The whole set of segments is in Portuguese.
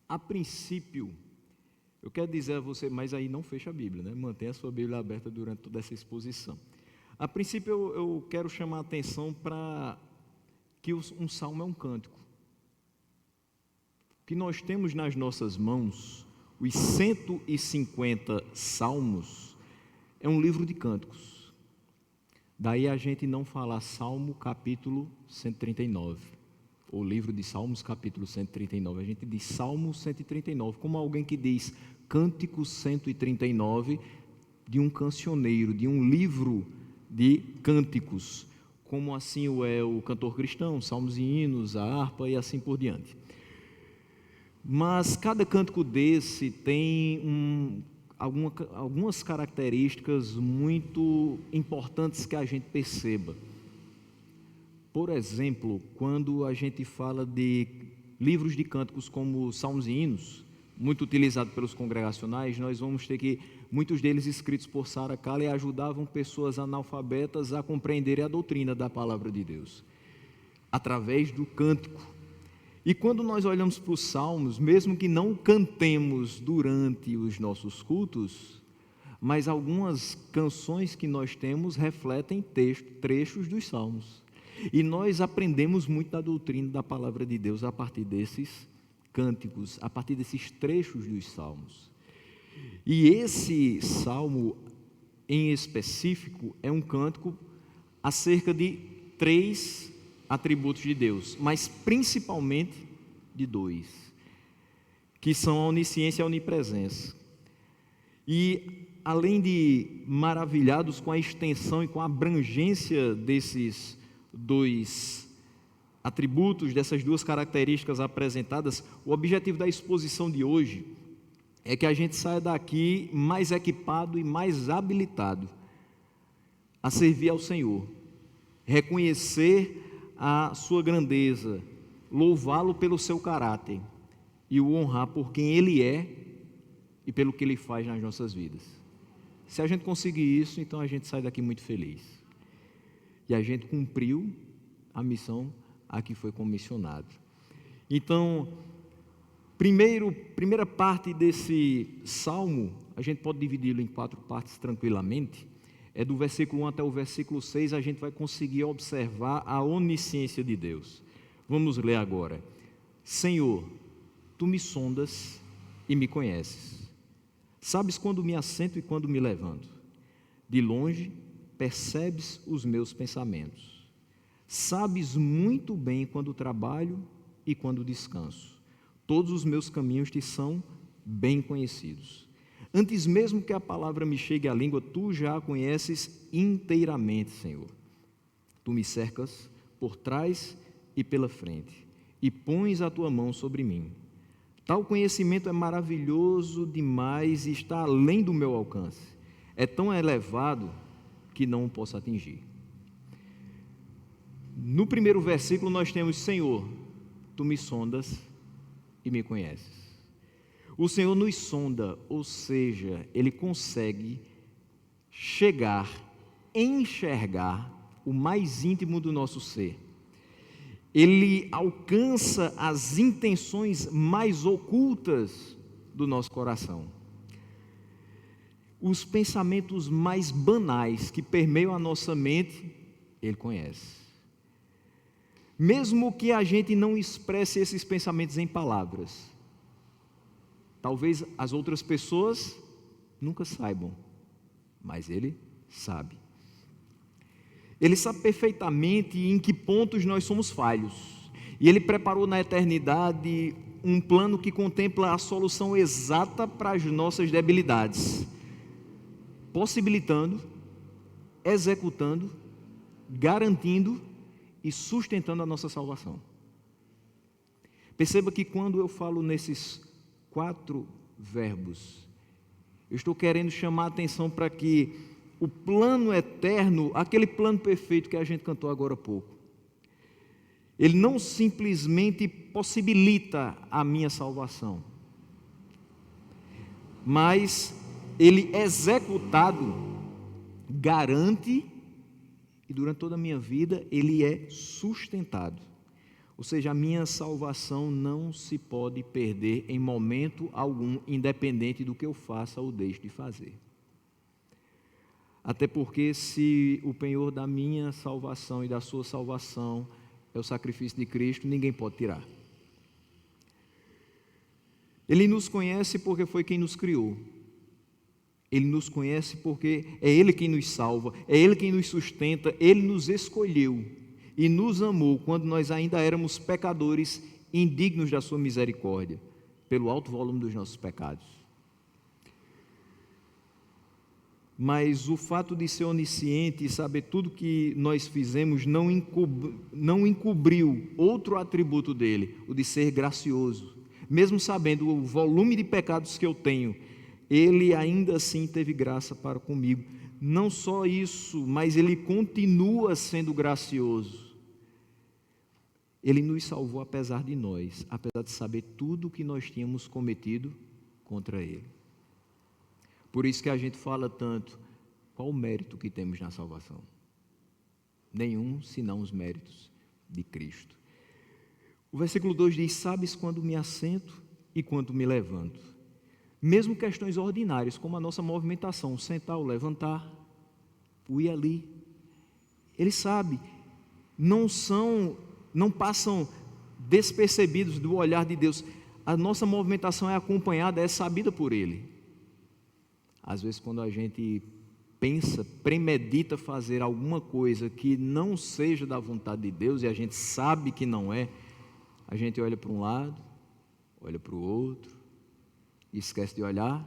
A princípio, eu quero dizer a você, mas aí não fecha a Bíblia, né? Mantenha a sua Bíblia aberta durante toda essa exposição. A princípio, eu quero chamar a atenção para que um salmo é um cântico. O que nós temos nas nossas mãos, os 150 salmos, é um livro de cânticos. Daí a gente não falar Salmo capítulo 139, ou livro de Salmos capítulo 139, a gente diz Salmo 139, como alguém que diz Cântico 139 de um cancioneiro, de um livro de cânticos, como assim é o cantor cristão, salmos e hinos, a harpa e assim por diante. Mas cada cântico desse tem algumas características muito importantes que a gente perceba. Por exemplo, quando a gente fala de livros de cânticos como salmos e hinos, muito utilizado pelos congregacionais, nós vamos ter que muitos deles escritos por Sarah Kalley ajudavam pessoas analfabetas a compreenderem a doutrina da palavra de Deus, através do cântico. E quando nós olhamos para os salmos, mesmo que não cantemos durante os nossos cultos, mas algumas canções que nós temos refletem trechos dos salmos. E nós aprendemos muito da doutrina da palavra de Deus a partir desses cânticos, a partir desses trechos dos salmos. E esse salmo em específico é um cântico acerca de 3 atributos de Deus, mas principalmente de 2, que são a onisciência e a onipresença. E além de maravilhados com a extensão e com a abrangência desses 2 atributos, dessas 2 características apresentadas, o objetivo da exposição de hoje é que a gente saia daqui mais equipado e mais habilitado a servir ao Senhor, reconhecer a sua grandeza, louvá-lo pelo seu caráter e o honrar por quem Ele é e pelo que Ele faz nas nossas vidas. Se a gente conseguir isso, então a gente sai daqui muito feliz. E a gente cumpriu a missão a que foi comissionado. Então, primeira parte desse salmo, a gente pode dividi-lo em 4 partes tranquilamente. É do versículo 1 até o versículo 6, a gente vai conseguir observar a onisciência de Deus. Vamos ler agora. Senhor, Tu me sondas e me conheces. Sabes quando me assento e quando me levanto. De longe percebes os meus pensamentos. Sabes muito bem quando trabalho e quando descanso. Todos os meus caminhos te são bem conhecidos. Antes mesmo que a palavra me chegue à língua, Tu já a conheces inteiramente, Senhor. Tu me cercas por trás e pela frente, e pões a Tua mão sobre mim. Tal conhecimento é maravilhoso demais e está além do meu alcance. É tão elevado que não o posso atingir. No primeiro versículo nós temos, Senhor, Tu me sondas e me conheces. O Senhor nos sonda, ou seja, Ele consegue chegar, enxergar o mais íntimo do nosso ser. Ele alcança as intenções mais ocultas do nosso coração. Os pensamentos mais banais que permeiam a nossa mente, Ele conhece. Mesmo que a gente não expresse esses pensamentos em palavras, talvez as outras pessoas nunca saibam, mas Ele sabe. Ele sabe perfeitamente em que pontos nós somos falhos. E Ele preparou na eternidade um plano que contempla a solução exata para as nossas debilidades, possibilitando, executando, garantindo e sustentando a nossa salvação. Perceba que quando eu falo nesses 4 verbos, eu estou querendo chamar a atenção para que o plano eterno, aquele plano perfeito que a gente cantou agora há pouco, ele não simplesmente possibilita a minha salvação, mas ele executado garante, e durante toda a minha vida ele é sustentado. Ou seja, a minha salvação não se pode perder em momento algum, independente do que eu faça ou deixe de fazer. Até porque se o penhor da minha salvação e da sua salvação é o sacrifício de Cristo, ninguém pode tirar. Ele nos conhece porque foi quem nos criou. Ele nos conhece porque é Ele quem nos salva, é Ele quem nos sustenta, Ele nos escolheu e nos amou quando nós ainda éramos pecadores, indignos da sua misericórdia, pelo alto volume dos nossos pecados. Mas o fato de ser onisciente e saber tudo que nós fizemos não encobriu outro atributo dele, o de ser gracioso. Mesmo sabendo o volume de pecados que eu tenho, Ele ainda assim teve graça para comigo. Não só isso, mas Ele continua sendo gracioso. Ele nos salvou apesar de nós, apesar de saber tudo o que nós tínhamos cometido contra Ele. Por isso que a gente fala tanto, qual o mérito que temos na salvação? Nenhum, senão os méritos de Cristo. O versículo 2 diz, sabes quando me assento e quando me levanto. Mesmo questões ordinárias, como a nossa movimentação, o sentar, o levantar, o ir ali. Ele sabe, não passam despercebidos do olhar de Deus. A nossa movimentação é acompanhada, é sabida por Ele. Às vezes quando a gente pensa, premedita fazer alguma coisa que não seja da vontade de Deus, e a gente sabe que não é, a gente olha para um lado, olha para o outro, e esquece de olhar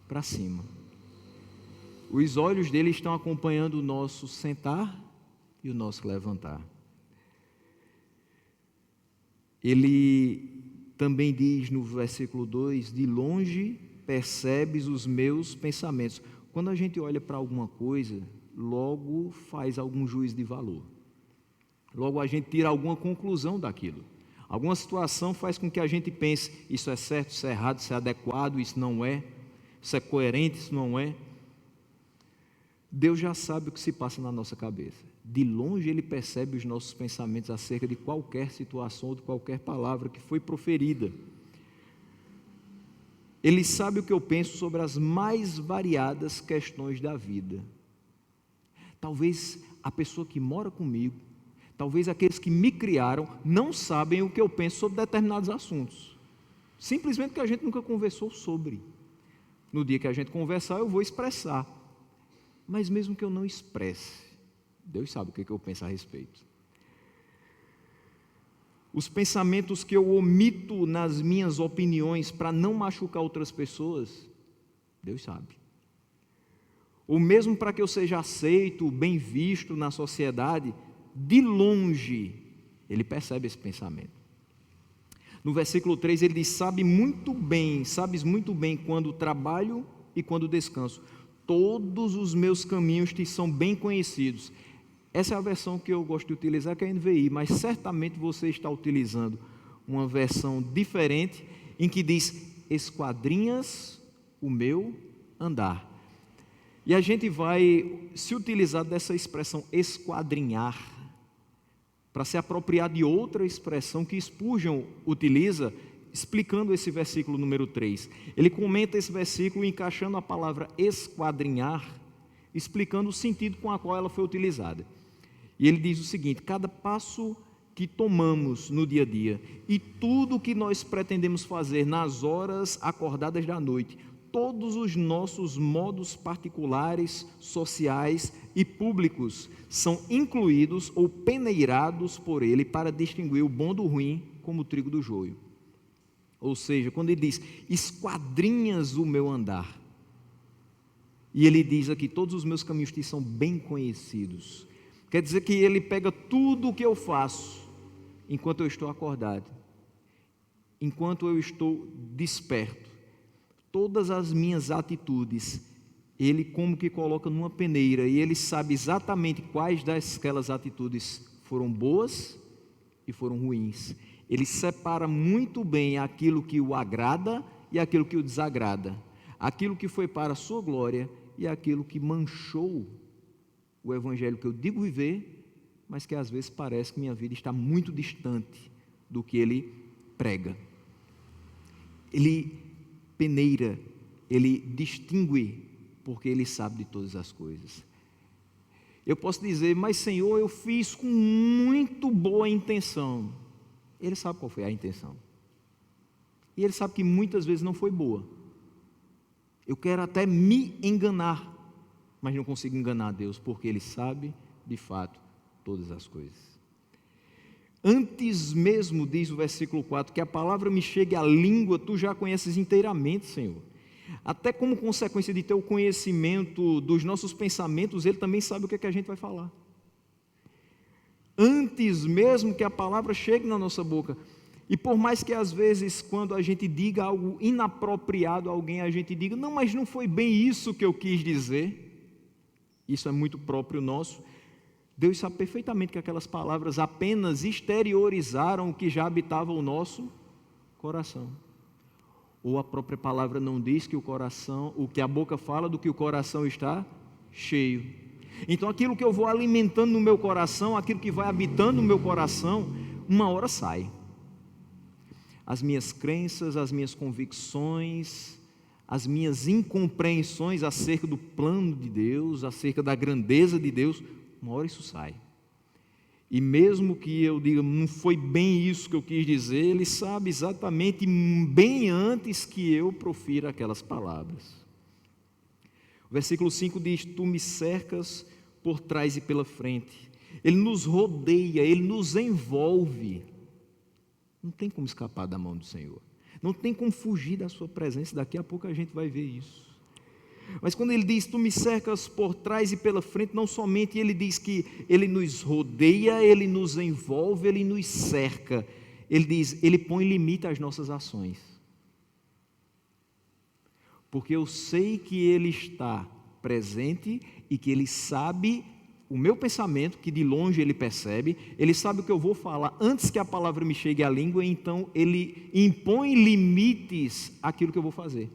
para cima. Os olhos dele estão acompanhando o nosso sentar e o nosso levantar. Ele também diz no versículo 2, de longe percebes os meus pensamentos. Quando a gente olha para alguma coisa, logo faz algum juízo de valor. Logo a gente tira alguma conclusão daquilo. Alguma situação faz com que a gente pense, isso é certo, isso é errado, isso é adequado, isso não é, isso é coerente, isso não é. Deus já sabe o que se passa na nossa cabeça. De longe Ele percebe os nossos pensamentos acerca de qualquer situação ou de qualquer palavra que foi proferida. Ele sabe o que eu penso sobre as mais variadas questões da vida. Talvez a pessoa que mora comigo, talvez aqueles que me criaram, não sabem o que eu penso sobre determinados assuntos. Simplesmente porque a gente nunca conversou sobre. No dia que a gente conversar, eu vou expressar. Mas mesmo que eu não expresse, Deus sabe o que eu penso a respeito. Os pensamentos que eu omito nas minhas opiniões para não machucar outras pessoas, Deus sabe. Ou mesmo para que eu seja aceito, bem visto na sociedade, de longe, Ele percebe esse pensamento. No versículo 3 ele diz, sabes muito bem quando trabalho e quando descanso. Todos os meus caminhos te são bem conhecidos. Essa é a versão que eu gosto de utilizar, que é a NVI, mas certamente você está utilizando uma versão diferente, em que diz, esquadrinhas o meu andar. E a gente vai se utilizar dessa expressão esquadrinhar, para se apropriar de outra expressão que Spurgeon utiliza, explicando esse versículo número 3. Ele comenta esse versículo encaixando a palavra esquadrinhar, explicando o sentido com a qual ela foi utilizada. E ele diz o seguinte, cada passo que tomamos no dia a dia e tudo que nós pretendemos fazer nas horas acordadas da noite, todos os nossos modos particulares, sociais e públicos são incluídos ou peneirados por ele para distinguir o bom do ruim como o trigo do joio. Ou seja, quando ele diz, esquadrinhas o meu andar, e ele diz aqui, todos os meus caminhos te são bem conhecidos. Quer dizer que ele pega tudo o que eu faço, enquanto eu estou acordado, enquanto eu estou desperto, todas as minhas atitudes, ele como que coloca numa peneira, e ele sabe exatamente quais daquelas atitudes foram boas e foram ruins. Ele separa muito bem aquilo que o agrada e aquilo que o desagrada, aquilo que foi para a sua glória e aquilo que manchou o evangelho que eu digo viver mas que às vezes parece que minha vida está muito distante do que Ele prega. Ele peneira, Ele distingue, porque Ele sabe de todas as coisas. Eu posso dizer, mas Senhor, eu fiz com muito boa intenção. Ele sabe qual foi a intenção. E Ele sabe que muitas vezes não foi boa. Eu quero até me enganar, mas não consigo enganar a Deus, porque Ele sabe, de fato, todas as coisas. Antes mesmo, diz o versículo 4, que a palavra me chegue à língua, tu já conheces inteiramente, Senhor. Até como consequência de ter o conhecimento dos nossos pensamentos, Ele também sabe o que é que a gente vai falar. Antes mesmo que a palavra chegue na nossa boca. E por mais que às vezes, quando a gente diga algo inapropriado a alguém, a gente diga, não, mas não foi bem isso que eu quis dizer. Isso é muito próprio nosso. Deus sabe perfeitamente que aquelas palavras apenas exteriorizaram o que já habitava o nosso coração. Ou a própria palavra não diz que o coração, o que a boca fala, do que o coração está cheio. Então aquilo que eu vou alimentando no meu coração, aquilo que vai habitando no meu coração, uma hora sai. As minhas crenças, as minhas convicções, as minhas incompreensões acerca do plano de Deus, acerca da grandeza de Deus, uma hora isso sai. E mesmo que eu diga, não foi bem isso que eu quis dizer, Ele sabe exatamente bem antes que eu profira aquelas palavras. O versículo 5 diz, tu me cercas por trás e pela frente. Ele nos rodeia, Ele nos envolve. Não tem como escapar da mão do Senhor. Não tem como fugir da sua presença, daqui a pouco a gente vai ver isso. Mas quando Ele diz, tu me cercas por trás e pela frente, não somente Ele diz que Ele nos rodeia, Ele nos envolve, Ele nos cerca. Ele diz, Ele põe limite às nossas ações. Porque eu sei que Ele está presente e que Ele sabe o meu pensamento, que de longe Ele percebe, Ele sabe o que eu vou falar antes que a palavra me chegue à língua, então Ele impõe limites àquilo que eu vou fazer.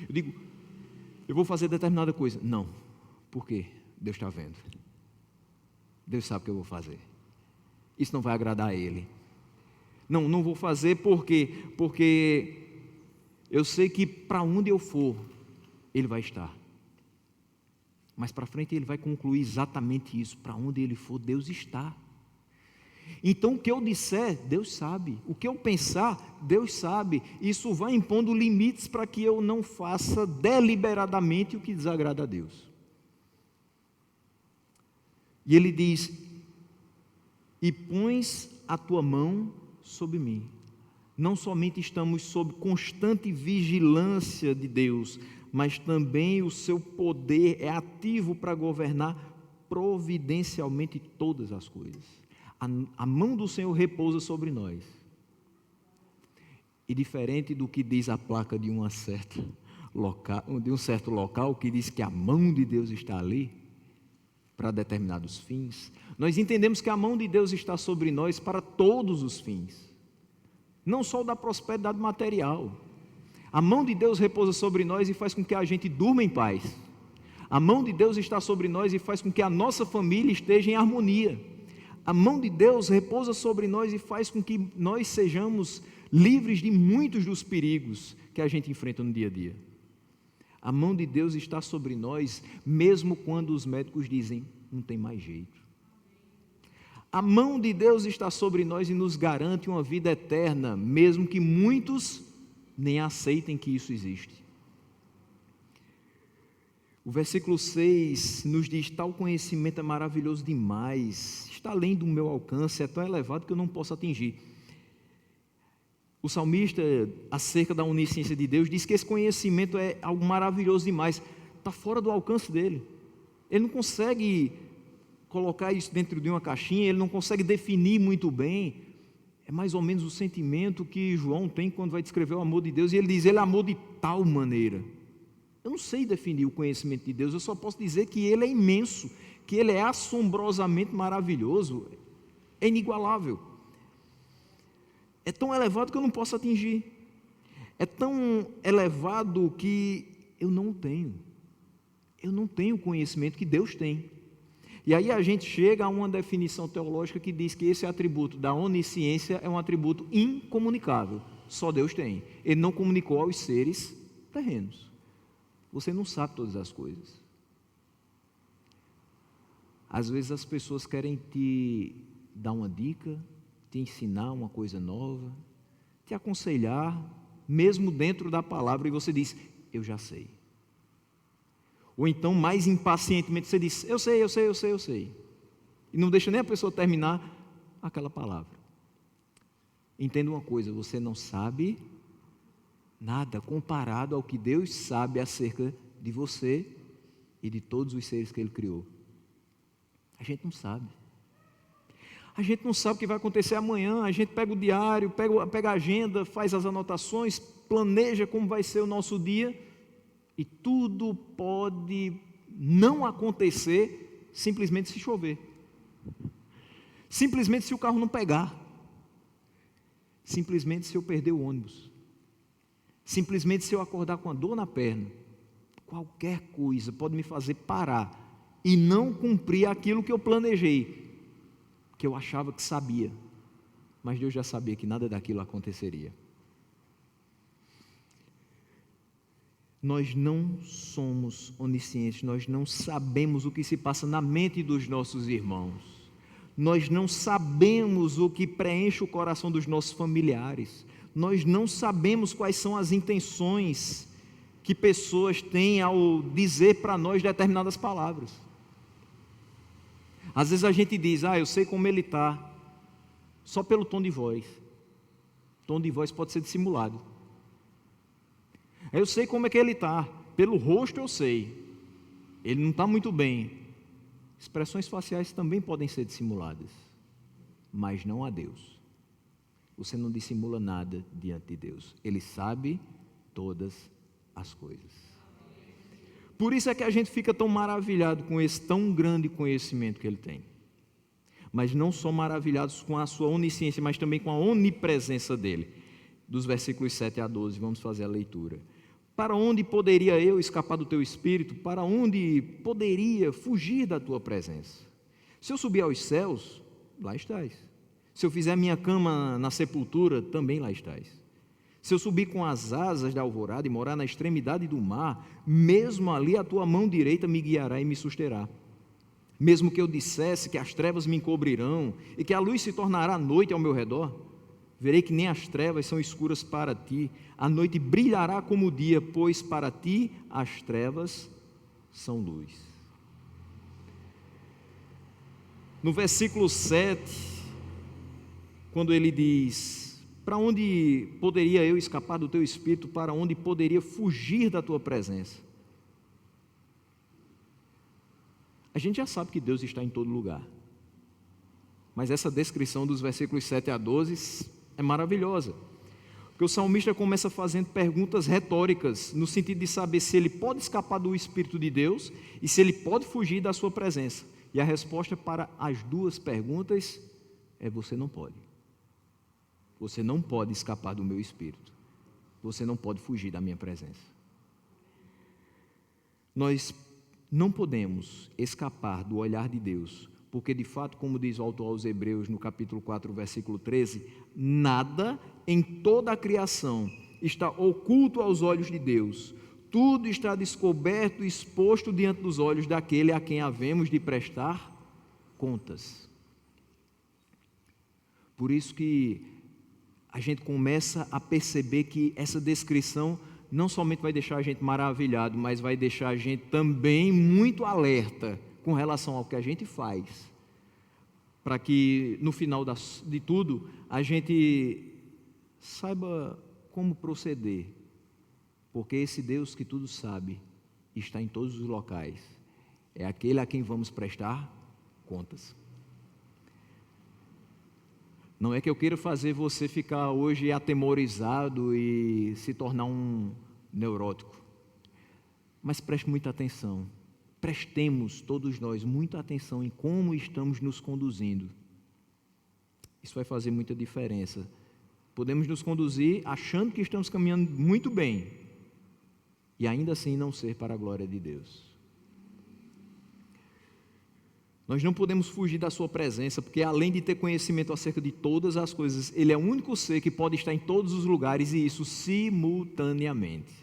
Eu digo, eu vou fazer determinada coisa. Não. Por quê? Deus está vendo. Deus sabe o que eu vou fazer. Isso não vai agradar a Ele. Não vou fazer porque eu sei que para onde eu for, Ele vai estar. Mas para frente Ele vai concluir exatamente isso. Para onde Ele for, Deus está. Então o que eu disser, Deus sabe. O que eu pensar, Deus sabe. Isso vai impondo limites para que eu não faça deliberadamente o que desagrada a Deus. E Ele diz, e pões a tua mão sobre mim. Não somente estamos sob constante vigilância de Deus, mas também o seu poder é ativo para governar providencialmente todas as coisas. A mão do Senhor repousa sobre nós. E diferente do que diz a placa de um certo local, que diz que a mão de Deus está ali para determinados fins, nós entendemos que a mão de Deus está sobre nós para todos os fins, não só o da prosperidade material. A mão de Deus repousa sobre nós e faz com que a gente durma em paz. A mão de Deus está sobre nós e faz com que a nossa família esteja em harmonia. A mão de Deus repousa sobre nós e faz com que nós sejamos livres de muitos dos perigos que a gente enfrenta no dia a dia. A mão de Deus está sobre nós, mesmo quando os médicos dizem, não tem mais jeito. A mão de Deus está sobre nós e nos garante uma vida eterna, mesmo que muitos nem aceitem que isso existe. O versículo 6 nos diz, tal conhecimento é maravilhoso demais, está além do meu alcance, é tão elevado que eu não posso atingir. O salmista, acerca da onisciência de Deus, diz que esse conhecimento é algo maravilhoso demais, está fora do alcance dele. Ele não consegue colocar isso dentro de uma caixinha, ele não consegue definir muito bem. É mais ou menos o sentimento que João tem quando vai descrever o amor de Deus, e ele diz, ele amou de tal maneira. Eu não sei definir o conhecimento de Deus, eu só posso dizer que Ele é imenso, que Ele é assombrosamente maravilhoso, é inigualável. É tão elevado que eu não posso atingir. É tão elevado que eu não tenho. Eu não tenho o conhecimento que Deus tem. E aí a gente chega a uma definição teológica que diz que esse atributo da onisciência é um atributo incomunicável. Só Deus tem. Ele não comunicou aos seres terrenos. Você não sabe todas as coisas. Às vezes as pessoas querem te dar uma dica, te ensinar uma coisa nova, te aconselhar, mesmo dentro da palavra, e você diz, eu já sei. Ou então, mais impacientemente, você diz, eu sei. E não deixa nem a pessoa terminar aquela palavra. Entenda uma coisa, você não sabe nada comparado ao que Deus sabe acerca de você e de todos os seres que Ele criou. A gente não sabe. A gente não sabe o que vai acontecer amanhã. A gente pega o diário, pega a agenda, faz as anotações, planeja como vai ser o nosso dia, e tudo pode não acontecer simplesmente se chover, simplesmente se o carro não pegar, simplesmente se eu perder o ônibus, simplesmente se eu acordar com a dor na perna. Qualquer coisa pode me fazer parar e não cumprir aquilo que eu planejei, que eu achava que sabia, mas Deus já sabia que nada daquilo aconteceria. Nós não somos oniscientes, nós não sabemos o que se passa na mente dos nossos irmãos, nós não sabemos o que preenche o coração dos nossos familiares, nós não sabemos quais são as intenções que pessoas têm ao dizer para nós determinadas palavras. Às vezes a gente diz, eu sei como ele está, só pelo tom de voz. Tom de voz pode ser dissimulado. Eu sei como é que ele está, pelo rosto eu sei, ele não está muito bem. Expressões faciais também podem ser dissimuladas, mas não a Deus. Você não dissimula nada diante de Deus, Ele sabe todas as coisas. Por isso é que a gente fica tão maravilhado com esse tão grande conhecimento que Ele tem. Mas não só maravilhados com a sua onisciência, mas também com a onipresença dEle. Dos versículos 7 a 12, vamos fazer a leitura. Para onde poderia eu escapar do teu espírito? Para onde poderia fugir da tua presença? Se eu subir aos céus, lá estás. Se eu fizer minha cama na sepultura, também lá estás. Se eu subir com as asas da alvorada e morar na extremidade do mar, mesmo ali a tua mão direita me guiará e me susterá. Mesmo que eu dissesse que as trevas me encobrirão e que a luz se tornará noite ao meu redor, verei que nem as trevas são escuras para ti, a noite brilhará como o dia, pois para ti as trevas são luz. No versículo 7, quando ele diz, para onde poderia eu escapar do teu espírito, para onde poderia fugir da tua presença? A gente já sabe que Deus está em todo lugar, mas essa descrição dos versículos 7 a 12 é maravilhosa, porque o salmista começa fazendo perguntas retóricas, no sentido de saber se ele pode escapar do Espírito de Deus e se ele pode fugir da sua presença. E a resposta para as duas perguntas é: você não pode. Você não pode escapar do meu Espírito. Você não pode fugir da minha presença. Nós não podemos escapar do olhar de Deus, porque de fato, como diz o autor aos Hebreus no capítulo 4, versículo 13, nada em toda a criação está oculto aos olhos de Deus, tudo está descoberto e exposto diante dos olhos daquele a quem havemos de prestar contas. Por isso que a gente começa a perceber que essa descrição não somente vai deixar a gente maravilhado, mas vai deixar a gente também muito alerta com relação ao que a gente faz, para que no final de tudo a gente saiba como proceder, porque esse Deus que tudo sabe está em todos os locais, é aquele a quem vamos prestar contas. Não é que eu queira fazer você ficar hoje atemorizado e se tornar um neurótico, mas preste muita atenção. Prestemos todos nós muita atenção em como estamos nos conduzindo. Isso vai fazer muita diferença. Podemos nos conduzir achando que estamos caminhando muito bem e ainda assim não ser para a glória de Deus. Nós não podemos fugir da sua presença, porque além de ter conhecimento acerca de todas as coisas, Ele é o único ser que pode estar em todos os lugares, e isso simultaneamente.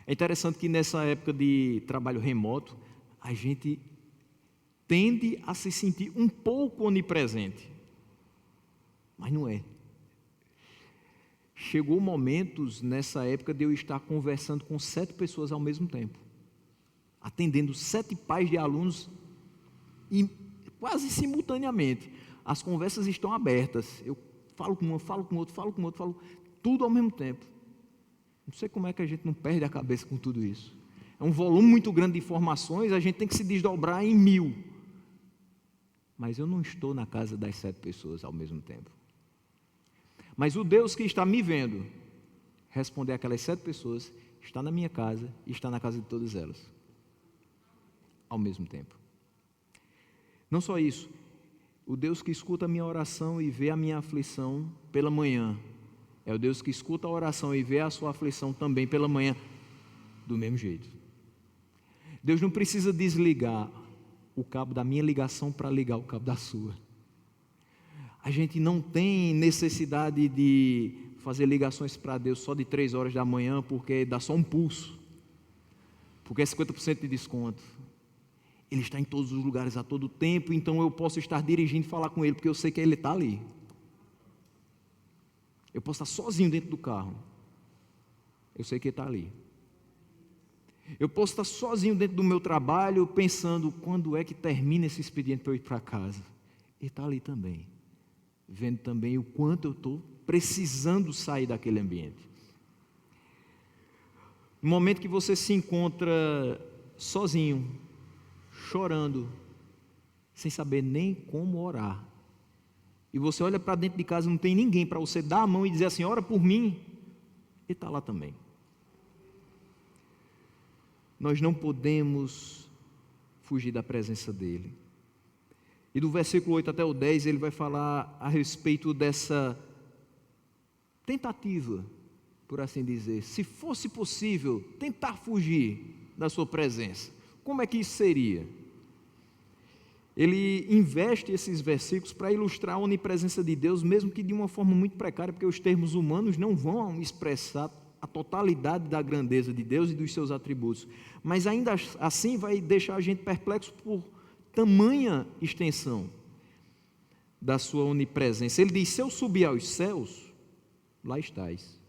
É interessante que nessa época de trabalho remoto, a gente tende a se sentir um pouco onipresente, mas não é. Chegou momentos nessa época de eu estar conversando com 7 pessoas ao mesmo tempo, atendendo 7 pais de alunos, e quase simultaneamente. As conversas estão abertas. Eu falo com um, falo com outro, falo com outro, falo tudo ao mesmo tempo. Não sei como é que a gente não perde a cabeça com tudo isso. É um volume muito grande de informações, a gente tem que se desdobrar em 1000. Mas eu não estou na casa das 7 pessoas ao mesmo tempo. Mas o Deus que está me vendo responder aquelas 7 pessoas está na minha casa e está na casa de todas elas ao mesmo tempo. Não só isso, o Deus que escuta a minha oração e vê a minha aflição pela manhã, é o Deus que escuta a oração e vê a sua aflição também pela manhã, do mesmo jeito. Deus não precisa desligar o cabo da minha ligação para ligar o cabo da sua. A gente não tem necessidade de fazer ligações para Deus só de 3 horas da manhã, porque dá só um pulso, porque é 50% de desconto. Ele está em todos os lugares a todo tempo, então eu posso estar dirigindo e falar com Ele, porque eu sei que Ele está ali. Eu posso estar sozinho dentro do carro, eu sei que Ele está ali. Eu posso estar sozinho dentro do meu trabalho, pensando, quando é que termina esse expediente para eu ir para casa? Ele está ali também, vendo também o quanto eu estou precisando sair daquele ambiente. No momento que você se encontra sozinho, chorando, sem saber nem como orar, e você olha para dentro de casa, não tem ninguém para você dar a mão e dizer assim, ora por mim, Ele está lá também. Nós não podemos fugir da presença dEle. E do versículo 8 até o 10, ele vai falar a respeito dessa tentativa, por assim dizer. Se fosse possível tentar fugir da sua presença, como é que isso seria? Ele investe esses versículos para ilustrar a onipresença de Deus, mesmo que de uma forma muito precária, porque os termos humanos não vão expressar a totalidade da grandeza de Deus e dos seus atributos, mas ainda assim vai deixar a gente perplexo por tamanha extensão da sua onipresença. Ele diz, se eu subir aos céus, lá estás.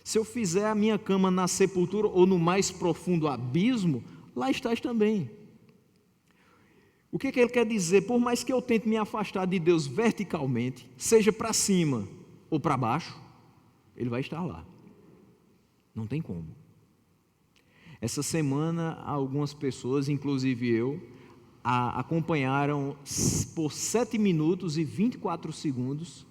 Se eu fizer a minha cama na sepultura ou no mais profundo abismo, lá estás também. O que ele quer dizer? Por mais que eu tente me afastar de Deus verticalmente, seja para cima ou para baixo, Ele vai estar lá. Não tem como. Essa semana, algumas pessoas, inclusive eu, acompanharam por 7 minutos e 24 segundos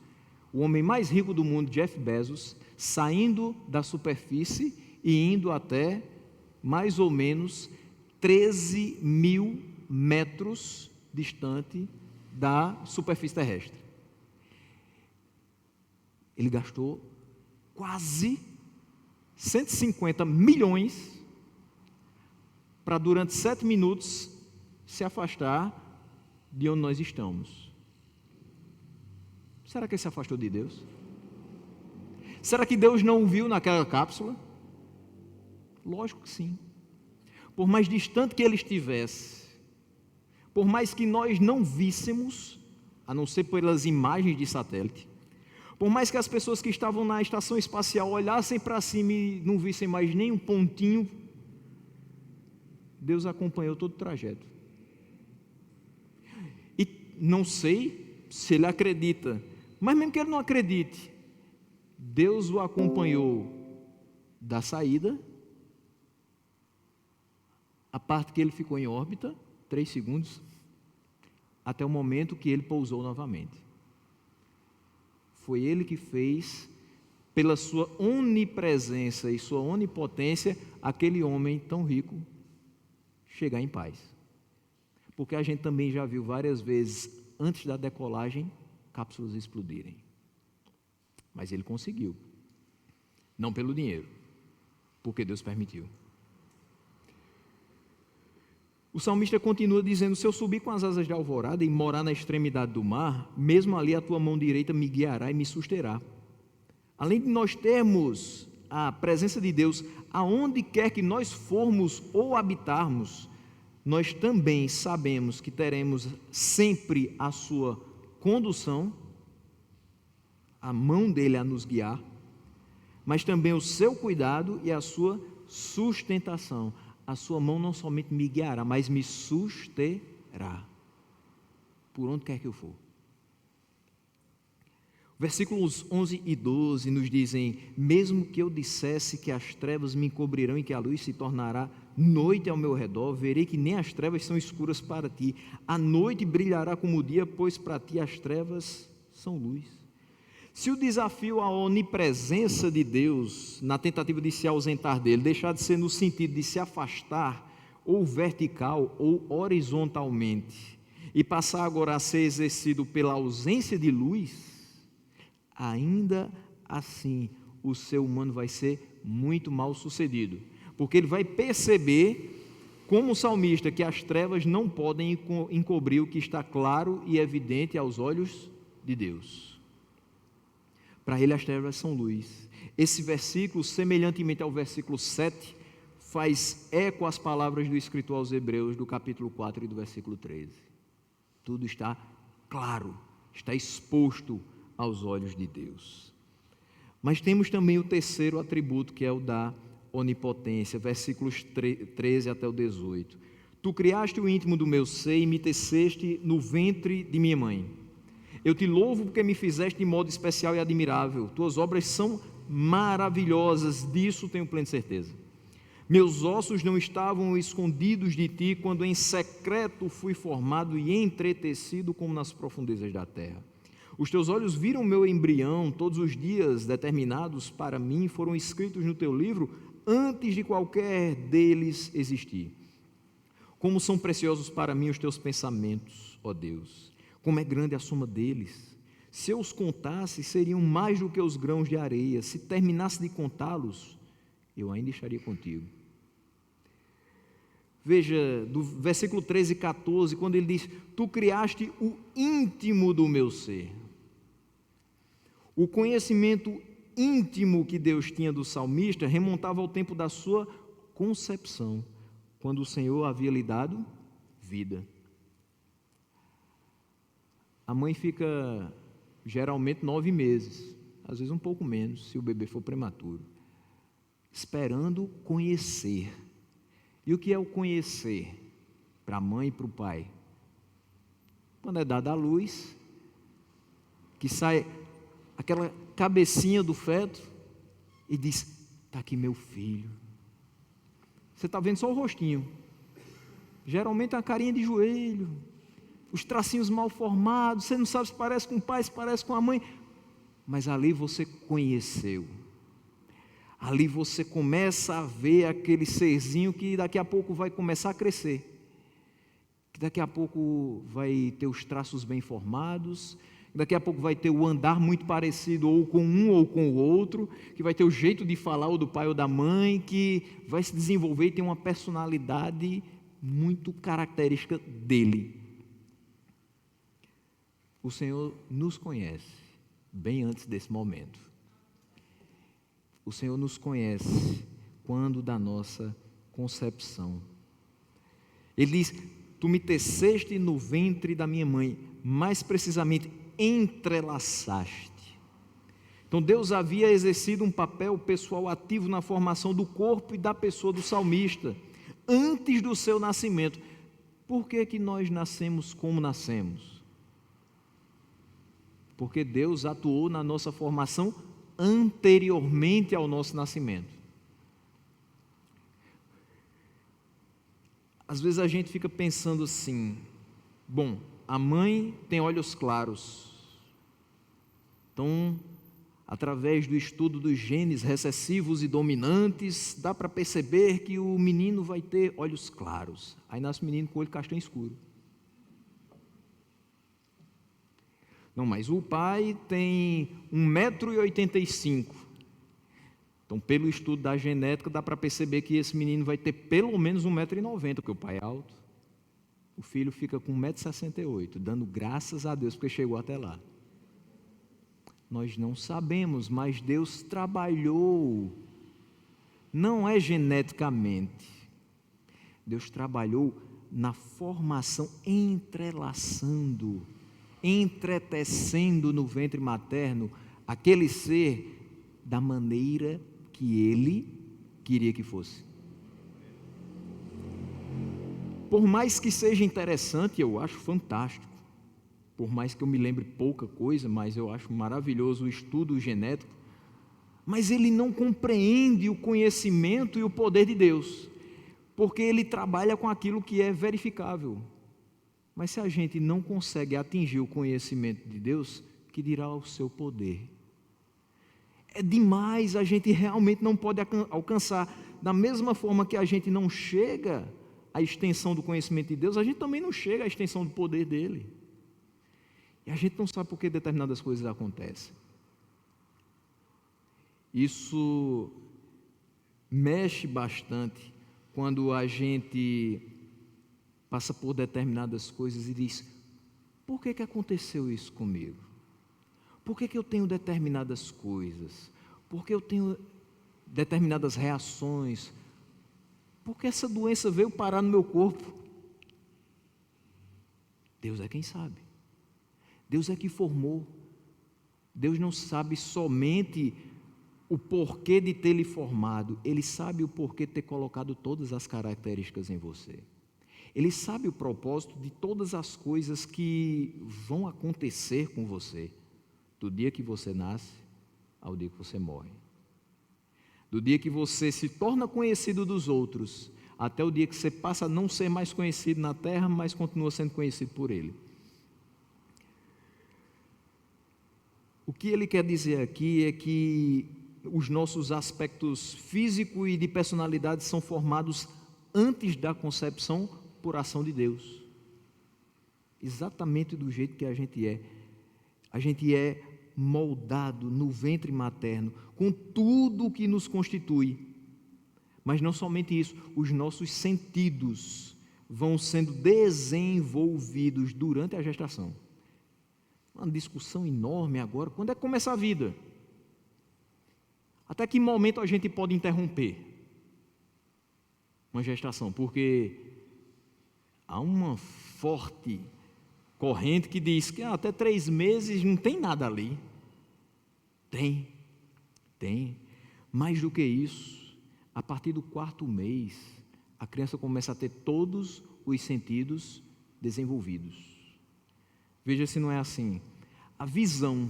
o homem mais rico do mundo, Jeff Bezos, saindo da superfície e indo até mais ou menos 13 mil metros distante da superfície terrestre. Ele gastou quase 150 milhões para durante 7 minutos se afastar de onde nós estamos. Será que ele se afastou de Deus? Será que Deus não o viu naquela cápsula? Lógico que sim. Por mais distante que ele estivesse, por mais que nós não víssemos, a não ser pelas imagens de satélite, por mais que as pessoas que estavam na estação espacial olhassem para cima e não vissem mais nem um pontinho, Deus acompanhou todo o trajeto. E não sei se ele acredita, mas mesmo que ele não acredite, Deus o acompanhou da saída, a parte que ele ficou em órbita, 3 segundos, até o momento que ele pousou novamente. Foi Ele que fez, pela sua onipresença e sua onipotência, aquele homem tão rico chegar em paz. Porque a gente também já viu várias vezes, antes da decolagem, cápsulas explodirem. Mas ele conseguiu. Não pelo dinheiro, porque Deus permitiu. O salmista continua dizendo: se eu subir com as asas de alvorada e morar na extremidade do mar, mesmo ali a tua mão direita me guiará e me susterá. Além de nós termos a presença de Deus aonde quer que nós formos ou habitarmos, nós também sabemos que teremos sempre a sua condução, a mão dele a nos guiar, mas também o seu cuidado e a sua sustentação. A sua mão não somente me guiará, mas me susterá, por onde quer que eu for. Versículos 11 e 12 nos dizem: mesmo que eu dissesse que as trevas me encobrirão e que a luz se tornará noite ao meu redor, verei que nem as trevas são escuras para ti. A noite brilhará como o dia, pois para ti as trevas são luz. Se o desafio à onipresença de Deus, na tentativa de se ausentar dele, deixar de ser no sentido de se afastar, ou vertical ou horizontalmente, e passar agora a ser exercido pela ausência de luz, ainda assim o ser humano vai ser muito mal sucedido, porque ele vai perceber, como o salmista, que as trevas não podem encobrir o que está claro e evidente aos olhos de Deus. Para ele as trevas são luz. Esse versículo, semelhantemente ao versículo 7, faz eco às palavras do escritor aos Hebreus, do capítulo 4 e do versículo 13. Tudo está claro, está exposto aos olhos de Deus. Mas temos também o terceiro atributo, que é o da onipotência, versículos 13 até o 18. Tu criaste o íntimo do meu ser e me teceste no ventre de minha mãe. Eu te louvo porque me fizeste de modo especial e admirável. Tuas obras são maravilhosas, disso tenho plena certeza. Meus ossos não estavam escondidos de ti, quando em secreto fui formado e entretecido como nas profundezas da terra. Os teus olhos viram meu embrião, todos os dias determinados para mim foram escritos no teu livro, antes de qualquer deles existir. Como são preciosos para mim os teus pensamentos, ó Deus! Como é grande a soma deles. Se eu os contasse, seriam mais do que os grãos de areia. Se terminasse de contá-los, eu ainda estaria contigo. Veja, do versículo 13 e 14, quando ele diz: tu criaste o íntimo do meu ser. O conhecimento íntimo que Deus tinha do salmista remontava ao tempo da sua concepção, quando o Senhor havia lhe dado vida. A mãe fica geralmente 9 meses, às vezes um pouco menos, se o bebê for prematuro, esperando conhecer. E o que é o conhecer para a mãe e para o pai? Quando é dada a luz, que sai aquela cabecinha do feto e diz: está aqui meu filho. Você está vendo só o rostinho, geralmente é uma carinha de joelho, os tracinhos mal formados, você não sabe se parece com o pai, se parece com a mãe, mas ali você conheceu, ali você começa a ver aquele serzinho que daqui a pouco vai começar a crescer, que daqui a pouco vai ter os traços bem formados, daqui a pouco vai ter o andar muito parecido ou com um ou com o outro, que vai ter o jeito de falar ou do pai ou da mãe, que vai se desenvolver e ter uma personalidade muito característica dele. O Senhor nos conhece bem antes desse momento. O Senhor nos conhece quando da nossa concepção. Ele diz: tu me teceste no ventre da minha mãe, mais precisamente entrelaçaste. Então Deus havia exercido um papel pessoal ativo na formação do corpo e da pessoa do salmista, antes do seu nascimento. Por que que nós nascemos como nascemos? Porque Deus atuou na nossa formação anteriormente ao nosso nascimento. Às vezes a gente fica pensando assim: bom, a mãe tem olhos claros, então, através do estudo dos genes recessivos e dominantes, dá para perceber que o menino vai ter olhos claros. Aí nasce o menino com olho castanho escuro. Não, mas o pai tem 1,85 m. Então, pelo estudo da genética, dá para perceber que esse menino vai ter pelo menos 1,90 m, porque o pai é alto. O filho fica com 1,68 m, dando graças a Deus porque chegou até lá. Nós não sabemos, mas Deus trabalhou. Não é geneticamente. Deus trabalhou na formação, entrelaçando, entretecendo no ventre materno aquele ser da maneira que Ele queria que fosse. Por mais que seja interessante, eu acho fantástico. Por mais que eu me lembre pouca coisa, mas eu acho maravilhoso o estudo genético. Mas ele não compreende o conhecimento e o poder de Deus, porque ele trabalha com aquilo que é verificável. Mas se a gente não consegue atingir o conhecimento de Deus, que dirá o seu poder? É demais, a gente realmente não pode alcançar. Da mesma forma que a gente não chega à extensão do conhecimento de Deus, a gente também não chega à extensão do poder dele. E a gente não sabe por que determinadas coisas acontecem. Isso mexe bastante quando a gente passa por determinadas coisas e diz: por que aconteceu isso comigo? Por que eu tenho determinadas coisas? Por que eu tenho determinadas reações? Por que essa doença veio parar no meu corpo? Deus é quem sabe. Deus é que formou. Deus não sabe somente o porquê de ter lhe formado, Ele sabe o porquê de ter colocado todas as características em você. Ele sabe o propósito de todas as coisas que vão acontecer com você, do dia que você nasce ao dia que você morre. Do dia que você se torna conhecido dos outros, até o dia que você passa a não ser mais conhecido na terra, mas continua sendo conhecido por Ele. O que ele quer dizer aqui é que os nossos aspectos físico e de personalidade são formados antes da concepção por ação de Deus. Exatamente do jeito que a gente é. A gente é moldado no ventre materno com tudo o que nos constitui. Mas não somente isso, os nossos sentidos vão sendo desenvolvidos durante a gestação. Uma discussão enorme agora, quando é que começa a vida? Até que momento a gente pode interromper uma gestação? Porque há uma forte corrente que diz que até 3 meses não tem nada ali. Tem. Mais do que isso, a partir do 4º mês, a criança começa a ter todos os sentidos desenvolvidos. Veja se não é assim. A visão,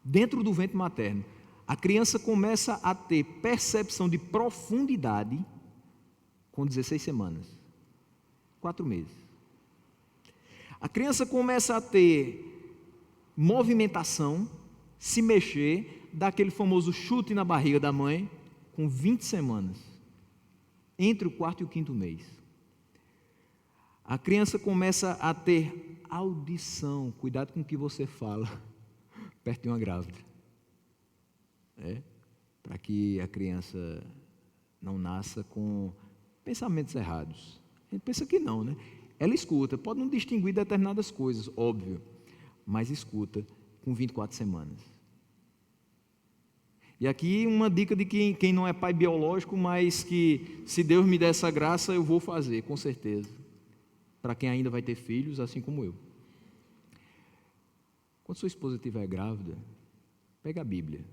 dentro do ventre materno, a criança começa a ter percepção de profundidade com 16 semanas, 4 meses. A criança começa a ter movimentação, se mexer, dá aquele famoso chute na barriga da mãe, com 20 semanas, entre o 4º e o 5º mês. A criança começa a ter audição, cuidado com o que você fala, perto de uma grávida. Para que a criança não nasça com pensamentos errados. A gente pensa que não, né? Ela escuta, pode não distinguir determinadas coisas, óbvio, mas escuta com 24 semanas. E aqui uma dica de quem não é pai biológico, mas que se Deus me der essa graça, eu vou fazer, com certeza. Para quem ainda vai ter filhos, assim como eu. Quando sua esposa estiver grávida, pega a Bíblia,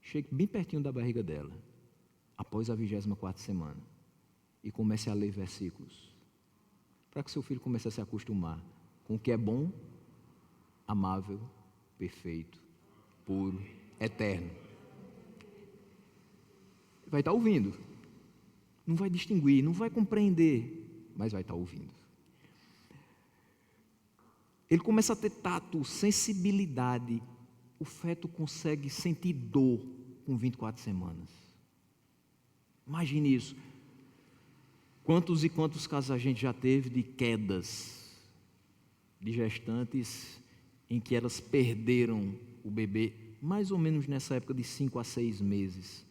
chegue bem pertinho da barriga dela, após a 24ª semana, e comece a ler versículos, para que seu filho comece a se acostumar com o que é bom, amável, perfeito, puro, eterno. Vai estar ouvindo, não vai distinguir, não vai compreender, mas vai estar ouvindo. Ele começa a ter tato, sensibilidade. O feto consegue sentir dor com 24 semanas. Imagine isso. Quantos e quantos casos a gente já teve de quedas de gestantes em que elas perderam o bebê, mais ou menos nessa época de 5 a 6 meses.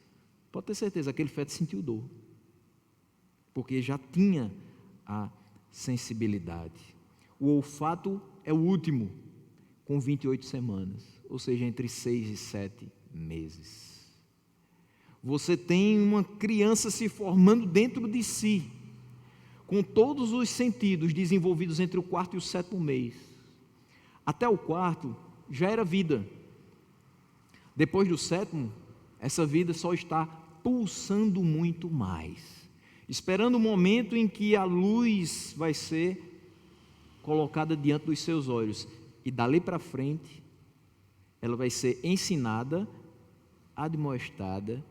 Pode ter certeza, aquele feto sentiu dor, porque já tinha a sensibilidade. O olfato é o último, com 28 semanas, ou seja, entre 6 e 7 meses. Você tem uma criança se formando dentro de si, com todos os sentidos desenvolvidos entre o quarto e o sétimo mês. Até o quarto já era vida. Depois do sétimo, essa vida só está pulsando muito mais, esperando o momento em que a luz vai ser colocada diante dos seus olhos. E dali para frente, ela vai ser ensinada, admoestada,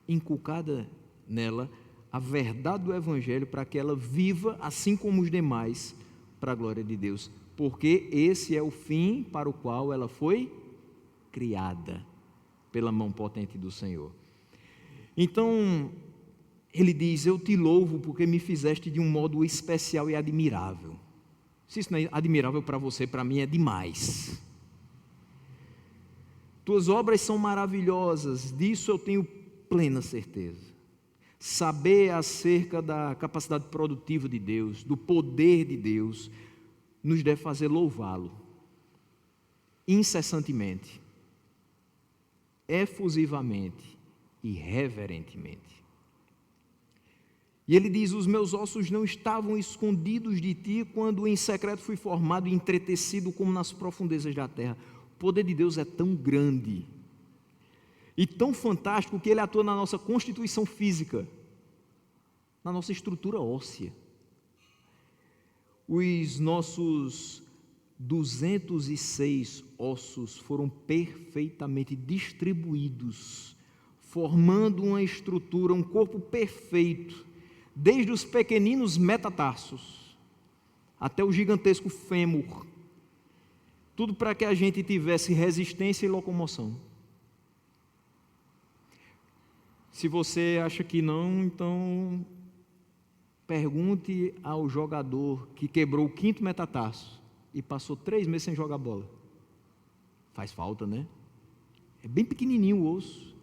inculcada nela a verdade do Evangelho, para que ela viva assim como os demais, para a glória de Deus, porque esse é o fim para o qual ela foi criada, pela mão potente do Senhor. Então, ele diz: eu te louvo porque me fizeste de um modo especial e admirável. Se isso não é admirável para você, para mim é demais. Tuas obras são maravilhosas, disso eu tenho plena certeza. Saber acerca da capacidade produtiva de Deus, do poder de Deus, nos deve fazer louvá-lo incessantemente, efusivamente e reverentemente. E ele diz: os meus ossos não estavam escondidos de ti, quando em secreto fui formado e entretecido como nas profundezas da terra. O poder de Deus é tão grande e tão fantástico que ele atua na nossa constituição física, na nossa estrutura óssea. Os nossos 206 ossos foram perfeitamente distribuídos, formando uma estrutura, um corpo perfeito, desde os pequeninos metatarsos até o gigantesco fêmur, tudo para que a gente tivesse resistência e locomoção. Se você acha que não, então pergunte ao jogador que quebrou o 5º metatarso e passou 3 meses sem jogar bola. Faz falta, né? É bem pequenininho o osso,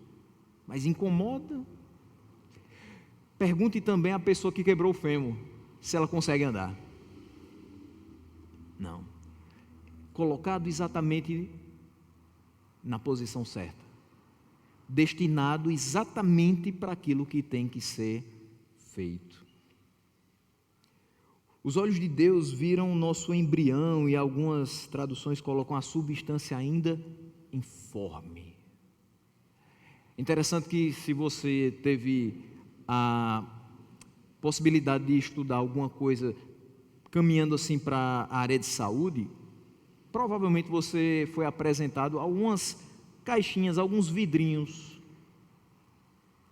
mas incomoda. Pergunte também à pessoa que quebrou o fêmur se ela consegue andar. Não. Colocado exatamente na posição certa, destinado exatamente para aquilo que tem que ser feito. Os olhos de Deus viram o nosso embrião, e algumas traduções colocam a substância ainda informe. Interessante que, se você teve a possibilidade de estudar alguma coisa caminhando assim para a área de saúde, provavelmente você foi apresentado a algumas caixinhas, alguns vidrinhos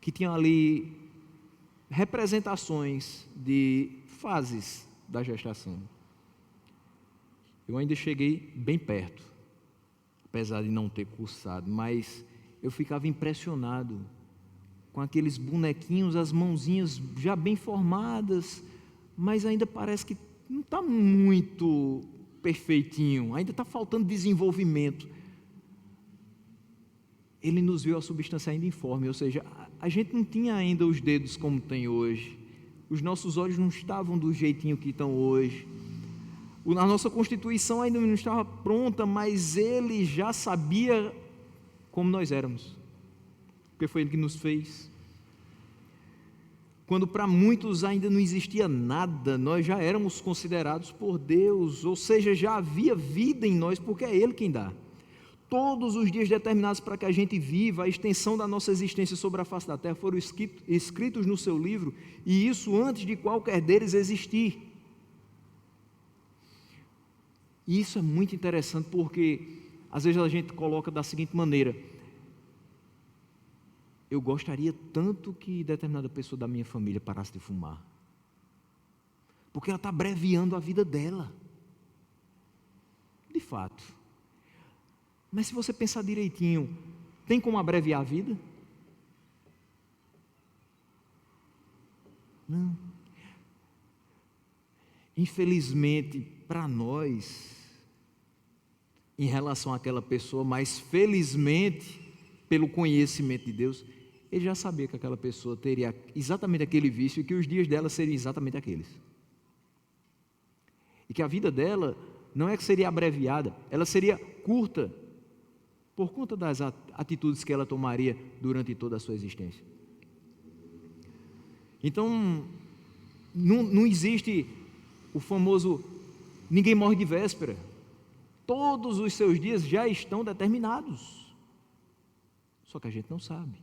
que tinham ali representações de fases da gestação. Eu ainda cheguei bem perto, apesar de não ter cursado, mas eu ficava impressionado com aqueles bonequinhos, as mãozinhas já bem formadas, mas ainda parece que não está muito perfeitinho, ainda está faltando desenvolvimento. Ele nos viu a substância ainda informe, ou seja, a gente não tinha ainda os dedos como tem hoje, os nossos olhos não estavam do jeitinho que estão hoje, a nossa constituição ainda não estava pronta, mas ele já sabia como nós éramos, porque foi ele que nos fez. Quando para muitos ainda não existia nada, nós já éramos considerados por Deus, ou seja, já havia vida em nós, porque é Ele quem dá. Todos os dias determinados para que a gente viva, a extensão da nossa existência sobre a face da terra, foram escritos no seu livro, e isso antes de qualquer deles existir. E isso é muito interessante, porque às vezes a gente coloca da seguinte maneira: eu gostaria tanto que determinada pessoa da minha família parasse de fumar, porque ela está abreviando a vida dela. De fato. Mas se você pensar direitinho, tem como abreviar a vida? Não. Infelizmente, para nós, em relação àquela pessoa, mas felizmente, pelo conhecimento de Deus, ele já sabia que aquela pessoa teria exatamente aquele vício e que os dias dela seriam exatamente aqueles. e que a vida dela não é que seria abreviada, ela seria curta, por conta das atitudes que ela tomaria durante toda a sua existência. Então, não existe o famoso ninguém morre de véspera. Todos os seus dias já estão determinados, só que a gente não sabe.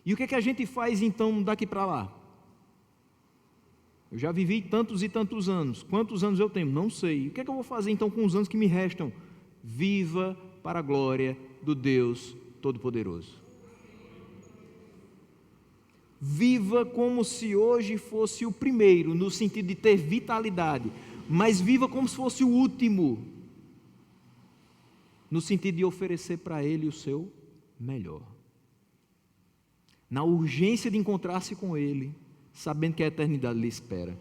E o que é que a gente faz então daqui para lá? Eu já vivi tantos e tantos anos. Quantos anos eu tenho? Não sei. O que é que eu vou fazer então com os anos que me restam? Viva para a glória do Deus Todo-Poderoso. Viva como se hoje fosse o primeiro, no sentido de ter vitalidade, mas viva como se fosse o último, no sentido de oferecer para Ele o seu melhor. Na urgência de encontrar-se com Ele, sabendo que a eternidade lhe espera.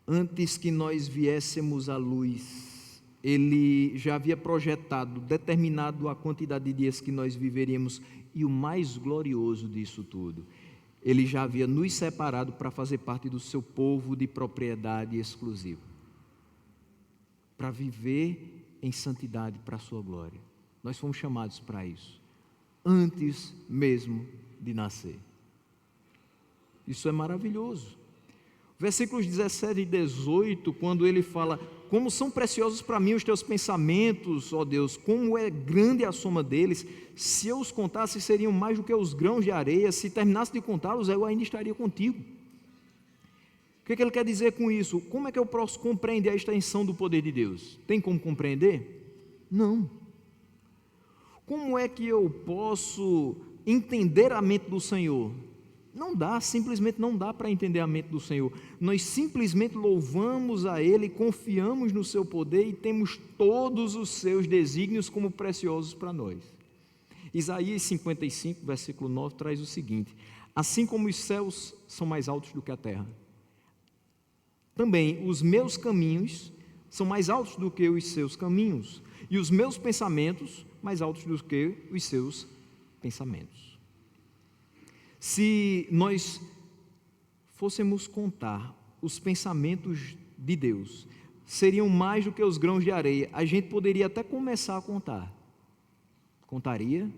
Antes que nós viéssemos à luz, Ele já havia projetado, determinado a quantidade de dias que nós viveríamos, e o mais glorioso disso tudo, Ele já havia nos separado para fazer parte do seu povo de propriedade exclusiva, para viver em santidade para a sua glória. Nós fomos chamados para isso, antes mesmo de nascer. Isso é maravilhoso. Versículos 17 e 18, quando ele fala: como são preciosos para mim os teus pensamentos, ó Deus, como é grande a soma deles, se eu os contasse seriam mais do que os grãos de areia, se terminasse de contá-los eu ainda estaria contigo. O que é que ele quer dizer com isso? Como é que eu posso compreender a extensão do poder de Deus? Tem como compreender? Não. Como é que eu posso entender a mente do Senhor? Não dá, simplesmente não dá para entender a mente do Senhor. Nós simplesmente louvamos a Ele, confiamos no seu poder e temos todos os seus desígnios como preciosos para nós. Isaías 55, versículo 9, traz o seguinte: assim como os céus são mais altos do que a terra, também os meus caminhos são mais altos do que os seus caminhos, e os meus pensamentos mais altos do que os seus pensamentos. Se nós fôssemos contar os pensamentos de Deus, seriam mais do que os grãos de areia. A gente poderia até começar a contar. Contaria,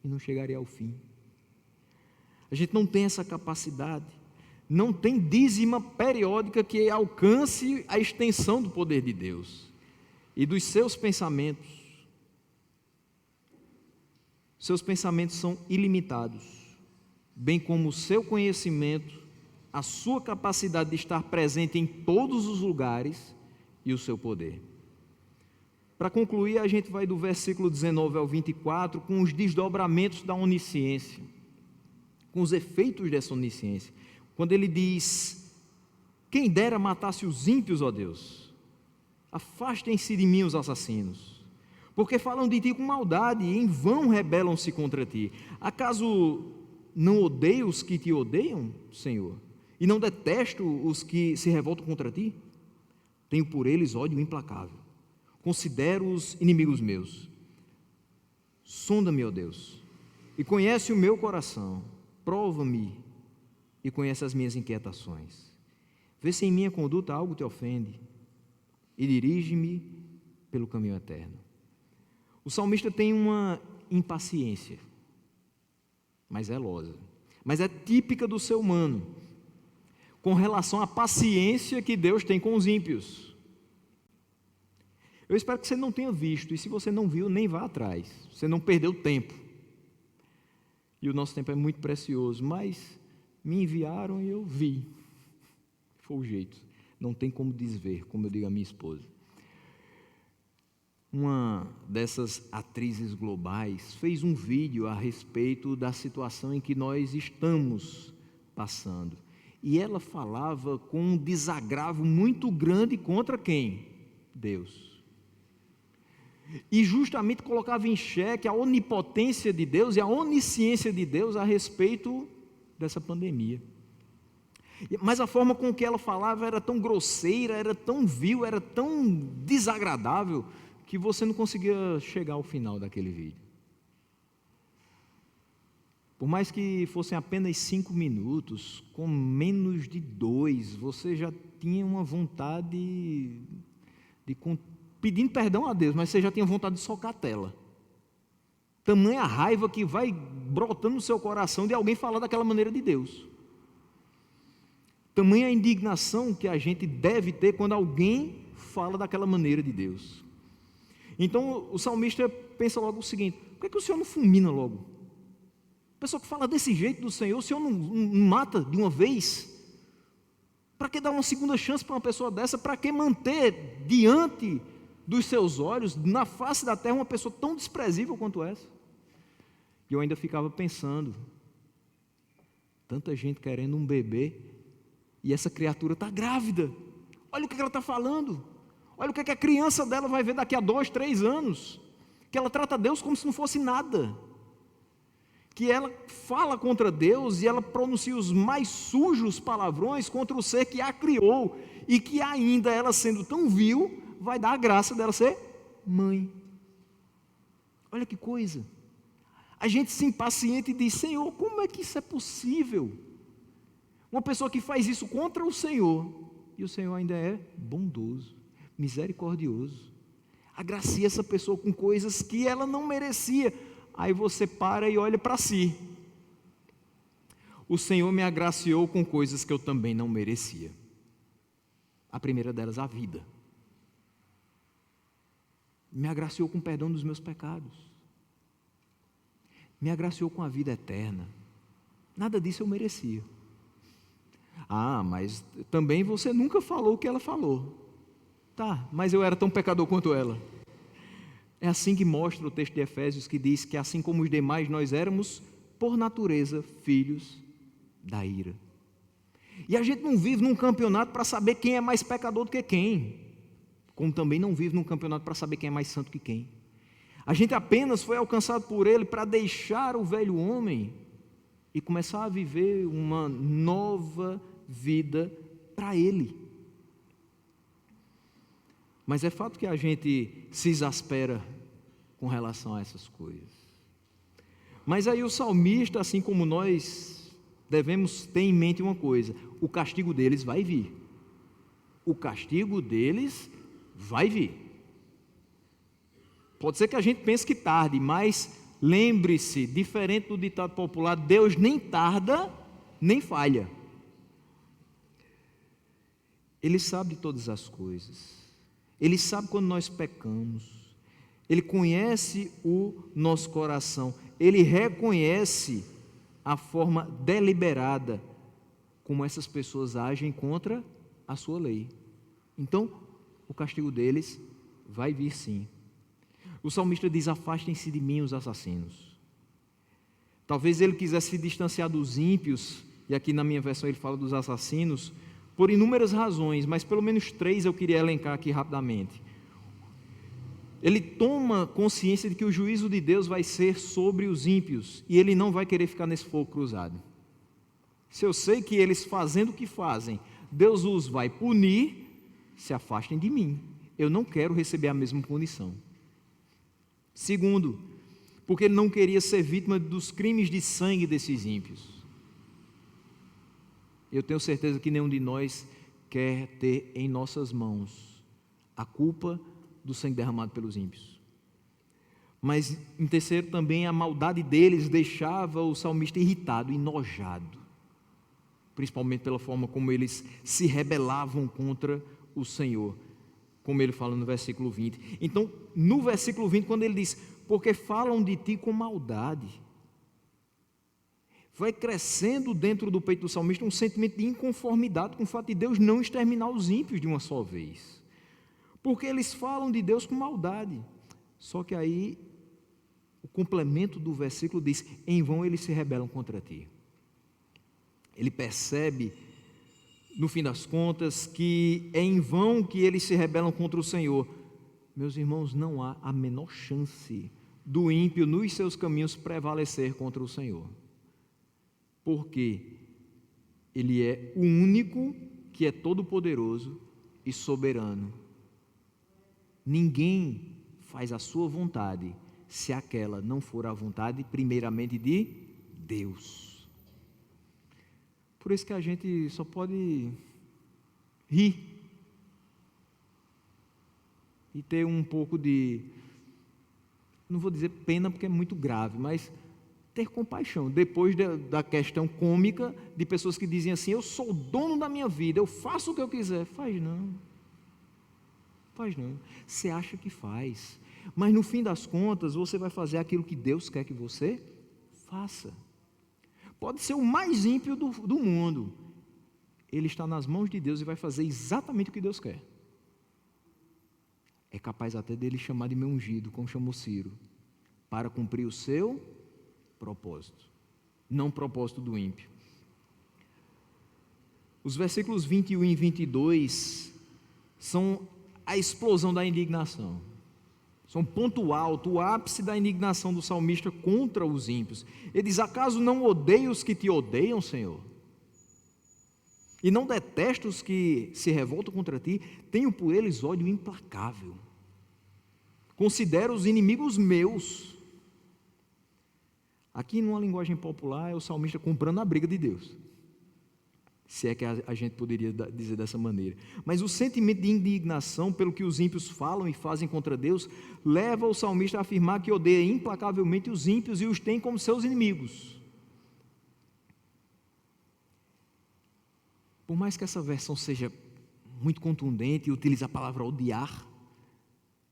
e não chegaria ao fim. A gente não tem essa capacidade. Não tem dízima periódica que alcance a extensão do poder de Deus e dos seus pensamentos. Seus pensamentos são ilimitados, bem como o seu conhecimento, a sua capacidade de estar presente em todos os lugares e o seu poder. Para concluir, a gente vai do versículo 19 ao 24 com os desdobramentos da onisciência, com os efeitos dessa onisciência. Quando ele diz: quem dera matasse os ímpios, ó Deus, afastem-se de mim os assassinos, porque falam de ti com maldade e em vão rebelam-se contra ti. Acaso não odeio os que te odeiam, Senhor, e não detesto os que se revoltam contra ti? Tenho por eles ódio implacável, considero-os inimigos meus. Sonda-me, ó Deus, e conhece o meu coração, prova-me e conhece as minhas inquietações. Vê se em minha conduta algo te ofende e dirige-me pelo caminho eterno. O salmista tem uma impaciência, mas zelosa, mas é típica do ser humano, com relação à paciência que Deus tem com os ímpios. Eu espero que você não tenha visto, e se você não viu, nem vá atrás, você não perdeu tempo, e o nosso tempo é muito precioso, mas me enviaram e eu vi, foi o jeito, não tem como desver, como eu digo à minha esposa. Uma dessas atrizes globais fez um vídeo a respeito da situação em que nós estamos passando, e ela falava com um desagravo muito grande contra quem? Deus. E justamente colocava em xeque a onipotência de Deus e a onisciência de Deus a respeito dessa pandemia. Mas a forma com que ela falava era tão grosseira, era tão vil, era tão desagradável, que você não conseguia chegar ao final daquele vídeo. Por mais que fossem apenas 5 minutos, com menos de 2, você já tinha uma vontade pedindo perdão a Deus, mas você já tinha vontade de socar a tela. Tamanha raiva que vai brotando no seu coração de alguém falar daquela maneira de Deus. Tamanha indignação que a gente deve ter quando alguém fala daquela maneira de Deus. Então o salmista pensa logo o seguinte: por que o Senhor não fulmina logo? A pessoa que fala desse jeito do Senhor, o Senhor não mata de uma vez? Para que dar uma segunda chance para uma pessoa dessa? Para que manter diante dos seus olhos, na face da terra, uma pessoa tão desprezível quanto essa? E eu ainda ficava pensando, tanta gente querendo um bebê, e essa criatura está grávida. Olha o que ela está falando. Olha o que a criança dela vai ver daqui a 2, 3 anos. Que ela trata Deus como se não fosse nada. Que ela fala contra Deus e ela pronuncia os mais sujos palavrões contra o ser que a criou. E que ainda ela sendo tão vil, vai dar a graça dela ser mãe. Olha que coisa. A gente se impacienta e diz: Senhor, como é que isso é possível? Uma pessoa que faz isso contra o Senhor, e o Senhor ainda é bondoso, misericordioso, agracia essa pessoa com coisas que ela não merecia. Aí você para e olha para si. O Senhor me agraciou com coisas que eu também não merecia. A primeira delas, a vida. Me agraciou com o perdão dos meus pecados. Me agraciou com a vida eterna. Nada disso eu merecia. Ah, mas também você nunca falou o que ela falou. Tá, mas eu era tão pecador quanto ela. É assim que mostra o texto de Efésios, que diz que assim como os demais nós éramos, por natureza, filhos da ira. E a gente não vive num campeonato para saber quem é mais pecador do que quem, como também não vive num campeonato para saber quem é mais santo que quem. A gente apenas foi alcançado por Ele para deixar o velho homem e começar a viver uma nova vida para Ele. Mas é fato que a gente se exaspera com relação a essas coisas. Mas aí o salmista, assim como nós, devemos ter em mente uma coisa: o castigo deles vai vir. O castigo deles vai vir. Pode ser que a gente pense que tarde, mas lembre-se, diferente do ditado popular, Deus nem tarda, nem falha. Ele sabe de todas as coisas. Ele sabe quando nós pecamos. Ele conhece o nosso coração. Ele reconhece a forma deliberada como essas pessoas agem contra a sua lei. Então, o castigo deles vai vir sim. O salmista diz: afastem-se de mim os assassinos. Talvez ele quisesse se distanciar dos ímpios, e aqui na minha versão ele fala dos assassinos, por inúmeras razões, mas pelo menos 3 eu queria elencar aqui rapidamente. Ele toma consciência de que o juízo de Deus vai ser sobre os ímpios, e ele não vai querer ficar nesse fogo cruzado. Se eu sei que eles fazendo o que fazem, Deus os vai punir, se afastem de mim. Eu não quero receber a mesma punição. Segundo, porque ele não queria ser vítima dos crimes de sangue desses ímpios. Eu tenho certeza que nenhum de nós quer ter em nossas mãos a culpa do sangue derramado pelos ímpios. Mas, em terceiro, também a maldade deles deixava o salmista irritado, enojado, principalmente pela forma como eles se rebelavam contra o Senhor, como ele fala no versículo 20. Então, no versículo 20, quando ele diz: porque falam de ti com maldade, vai crescendo dentro do peito do salmista um sentimento de inconformidade com o fato de Deus não exterminar os ímpios de uma só vez, porque eles falam de Deus com maldade. Só que aí o complemento do versículo diz: em vão eles se rebelam contra ti. Ele percebe, no fim das contas, que é em vão que eles se rebelam contra o Senhor. Meus irmãos, não há a menor chance do ímpio nos seus caminhos prevalecer contra o Senhor, porque Ele é o único que é todo-poderoso e soberano. Ninguém faz a sua vontade se aquela não for a vontade primeiramente de Deus. Por isso que a gente só pode rir e ter um pouco de, não vou dizer pena porque é muito grave, mas ter compaixão, depois da questão cômica de pessoas que dizem assim, eu sou o dono da minha vida, eu faço o que eu quiser. Faz não, você acha que faz, mas no fim das contas, você vai fazer aquilo que Deus quer que você faça. Pode ser o mais ímpio do mundo, ele está nas mãos de Deus e vai fazer exatamente o que Deus quer. É capaz até dele chamar de meu ungido, como chamou Ciro, para cumprir o seu propósito, não o propósito do ímpio. Os versículos 21 e 22 são a explosão da indignação, são o ponto alto, o ápice da indignação do salmista contra os ímpios. Ele diz, acaso não odeio os que te odeiam, Senhor? E não detesto os que se revoltam contra ti? Tenho por eles ódio implacável. Considero os inimigos meus. Aqui, numa linguagem popular, é o salmista comprando a briga de Deus. Se é que a gente poderia dizer dessa maneira. Mas o sentimento de indignação pelo que os ímpios falam e fazem contra Deus leva o salmista a afirmar que odeia implacavelmente os ímpios e os tem como seus inimigos. Por mais que essa versão seja muito contundente e utilize a palavra odiar,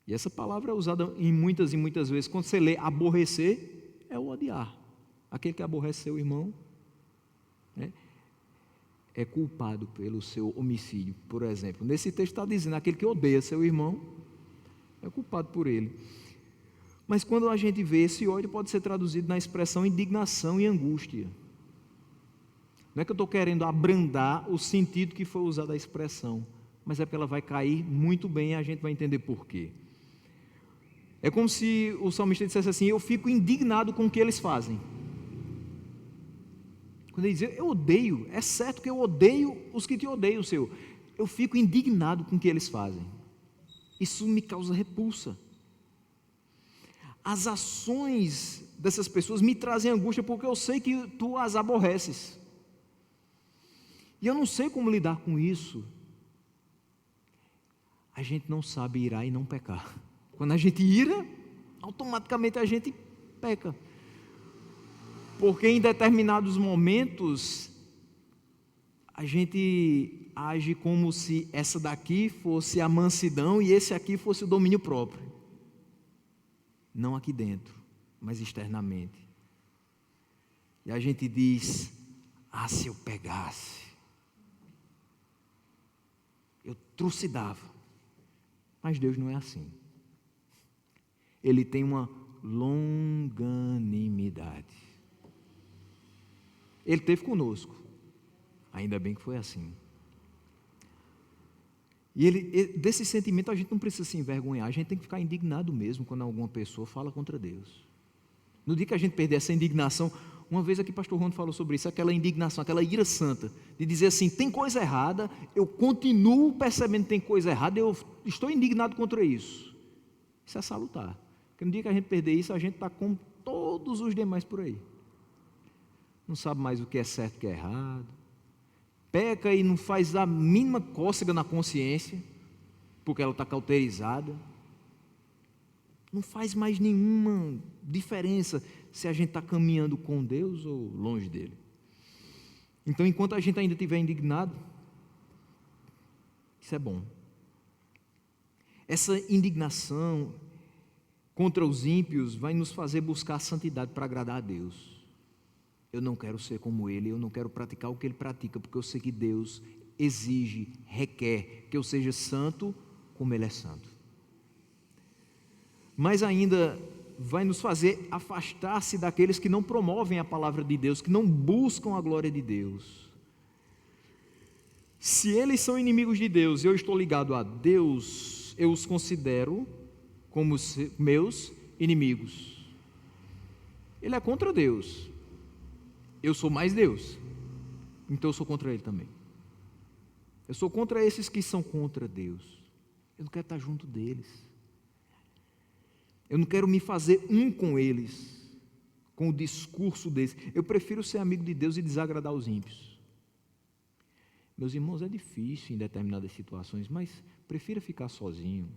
e essa palavra é usada em muitas e muitas vezes, quando você lê aborrecer, é o odiar. Aquele que aborrece seu irmão, né, é culpado pelo seu homicídio, por exemplo. Nesse texto está dizendo, aquele que odeia seu irmão, é culpado por ele. Mas quando a gente vê esse ódio, pode ser traduzido na expressão indignação e angústia. Não é que eu estou querendo abrandar o sentido que foi usado a expressão, mas é porque ela vai cair muito bem e a gente vai entender por quê. É como se o salmista dissesse assim, eu fico indignado com o que eles fazem. Quando ele diz, eu odeio, é certo que eu odeio os que te odeiam, Senhor. Eu fico indignado com o que eles fazem. Isso me causa repulsa. As ações dessas pessoas me trazem angústia porque eu sei que tu as aborreces. E eu não sei como lidar com isso. A gente não sabe irar e não pecar. Quando a gente ira, automaticamente a gente peca. Porque em determinados momentos, a gente age como se essa daqui fosse a mansidão e esse aqui fosse o domínio próprio. Não aqui dentro, mas externamente. E a gente diz, se eu pegasse, eu trucidava. Mas Deus não é assim. Ele tem uma longanimidade. Ele esteve conosco, ainda bem que foi assim. E desse sentimento a gente não precisa se envergonhar, a gente tem que ficar indignado mesmo quando alguma pessoa fala contra Deus. No dia que a gente perder essa indignação, uma vez aqui pastor Rondo falou sobre isso, aquela indignação, aquela ira santa, de dizer assim, tem coisa errada, eu continuo percebendo que tem coisa errada, eu estou indignado contra isso. Isso é salutar, porque no dia que a gente perder isso, a gente está como todos os demais por aí. Não sabe mais o que é certo e o que é errado, peca e não faz a mínima cócega na consciência, porque ela está cauterizada, não faz mais nenhuma diferença se a gente está caminhando com Deus ou longe dele. Então, enquanto a gente ainda estiver indignado, isso é bom. Essa indignação contra os ímpios vai nos fazer buscar a santidade para agradar a Deus. Eu não quero ser como ele, eu não quero praticar o que ele pratica, porque eu sei que Deus exige, requer que eu seja santo como ele é santo. Mas ainda vai nos fazer afastar-se daqueles que não promovem a palavra de Deus, que não buscam a glória de Deus. Se eles são inimigos de Deus e eu estou ligado a Deus, eu os considero como meus inimigos. Ele é contra Deus. Eu sou mais Deus, então eu sou contra Ele também. Eu sou contra esses que são contra Deus. Eu não quero estar junto deles. Eu não quero me fazer um com eles, com o discurso desse. Eu prefiro ser amigo de Deus e desagradar os ímpios. Meus irmãos, é difícil em determinadas situações, mas prefira ficar sozinho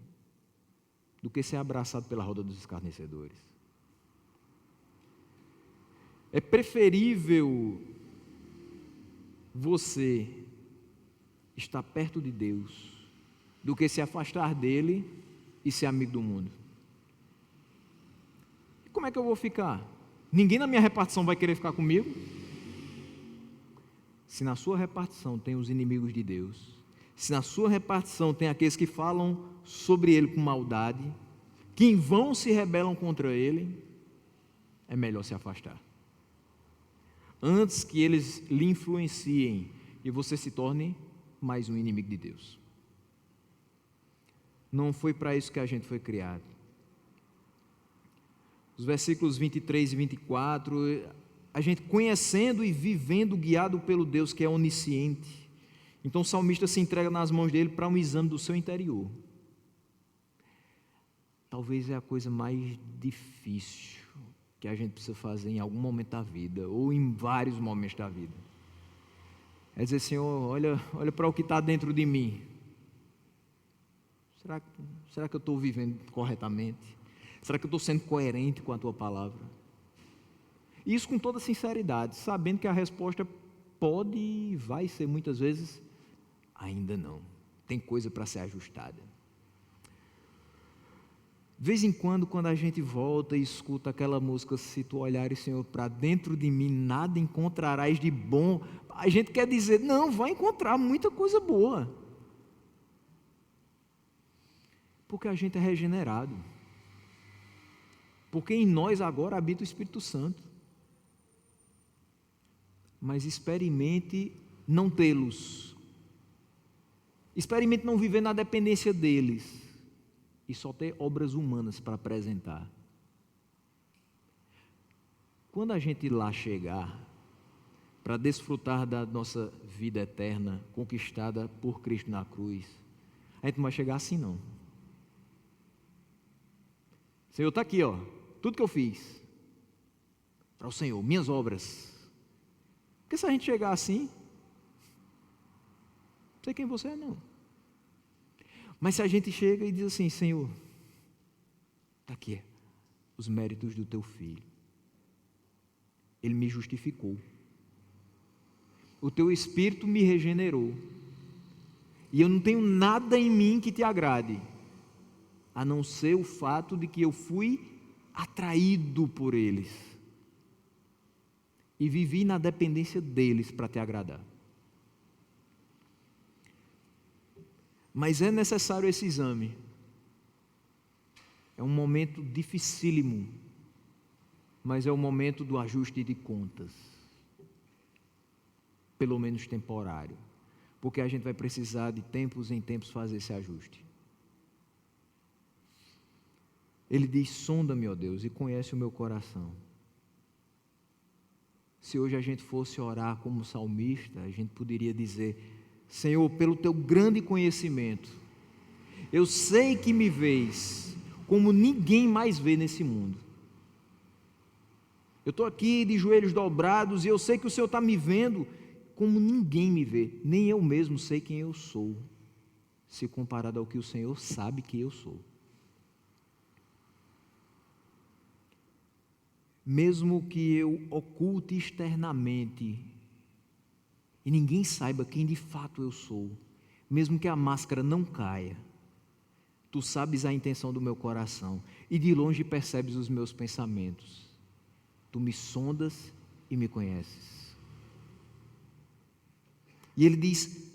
do que ser abraçado pela roda dos escarnecedores. É preferível você estar perto de Deus do que se afastar dele e ser amigo do mundo. E como é que eu vou ficar? Ninguém na minha repartição vai querer ficar comigo? Se na sua repartição tem os inimigos de Deus, se na sua repartição tem aqueles que falam sobre ele com maldade, que em vão se rebelam contra ele, é melhor se afastar. Antes que eles lhe influenciem e você se torne mais um inimigo de Deus. Não foi para isso que a gente foi criado. Os versículos 23 e 24, a gente conhecendo e vivendo, guiado pelo Deus que é onisciente. Então o salmista se entrega nas mãos dele para um exame do seu interior. Talvez é a coisa mais difícil que a gente precisa fazer em algum momento da vida, ou em vários momentos da vida. É dizer, Senhor, olha para o que está dentro de mim. Será que eu estou vivendo corretamente? Será que eu estou sendo coerente com a Tua palavra? Isso com toda sinceridade, sabendo que a resposta pode e vai ser muitas vezes, ainda não. Tem coisa para ser ajustada. De vez em quando a gente volta e escuta aquela música, se tu olhares, Senhor, para dentro de mim, nada encontrarás de bom. A gente quer dizer, não, vai encontrar muita coisa boa. Porque a gente é regenerado. Porque em nós agora habita o Espírito Santo. Mas experimente não tê-los. Experimente não viver na dependência deles. E só ter obras humanas para apresentar. Quando a gente lá chegar, para desfrutar da nossa vida eterna, conquistada por Cristo na cruz, a gente não vai chegar assim não. Senhor, está aqui, ó, tudo que eu fiz, para o Senhor, minhas obras. Porque se a gente chegar assim, não sei quem você é não. Mas se a gente chega e diz assim, Senhor, está aqui, os méritos do Teu Filho. Ele me justificou. O Teu Espírito me regenerou. E eu não tenho nada em mim que Te agrade, a não ser o fato de que eu fui atraído por eles. E vivi na dependência deles para Te agradar. Mas é necessário esse exame. É um momento dificílimo, mas é o momento do ajuste de contas. Pelo menos temporário. Porque a gente vai precisar de tempos em tempos fazer esse ajuste. Ele diz, sonda-me, ó Deus, e conhece o meu coração. Se hoje a gente fosse orar como salmista, a gente poderia dizer, Senhor, pelo Teu grande conhecimento, eu sei que me vês como ninguém mais vê nesse mundo. Eu estou aqui de joelhos dobrados e eu sei que o Senhor está me vendo como ninguém me vê, nem eu mesmo sei quem eu sou, se comparado ao que o Senhor sabe que eu sou. Mesmo que eu oculte externamente e ninguém saiba quem de fato eu sou, mesmo que a máscara não caia, Tu sabes a intenção do meu coração e de longe percebes os meus pensamentos. Tu me sondas e me conheces. E ele diz,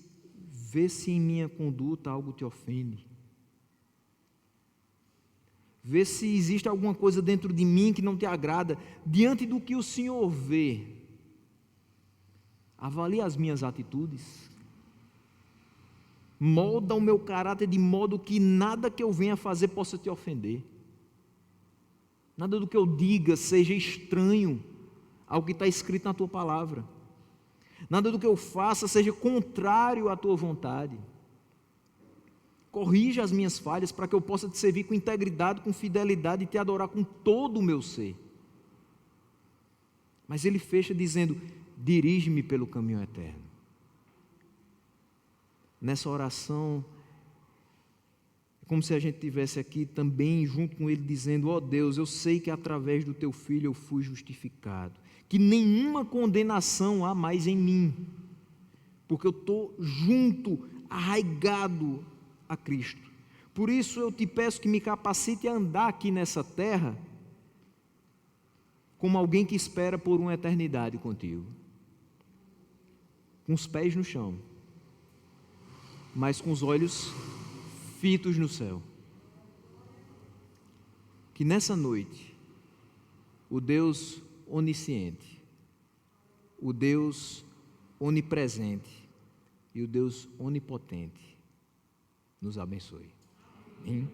vê se em minha conduta algo te ofende. Vê se existe alguma coisa dentro de mim que não te agrada, diante do que o Senhor vê. Avalie as minhas atitudes. Molda o meu caráter de modo que nada que eu venha fazer possa te ofender. Nada do que eu diga seja estranho ao que está escrito na Tua palavra. Nada do que eu faça seja contrário à Tua vontade. Corrija as minhas falhas para que eu possa te servir com integridade, com fidelidade e te adorar com todo o meu ser. Mas ele fecha dizendo: dirige-me pelo caminho eterno. Nessa oração, é como se a gente estivesse aqui também junto com ele dizendo: ó Deus, eu sei que através do teu Filho eu fui justificado, que nenhuma condenação há mais em mim, porque eu estou junto, arraigado a Cristo. Por isso eu te peço que me capacite a andar aqui nessa terra como alguém que espera por uma eternidade contigo, com os pés no chão, mas com os olhos fitos no céu. Que nessa noite, o Deus onisciente, o Deus onipresente e o Deus onipotente nos abençoe. Amém?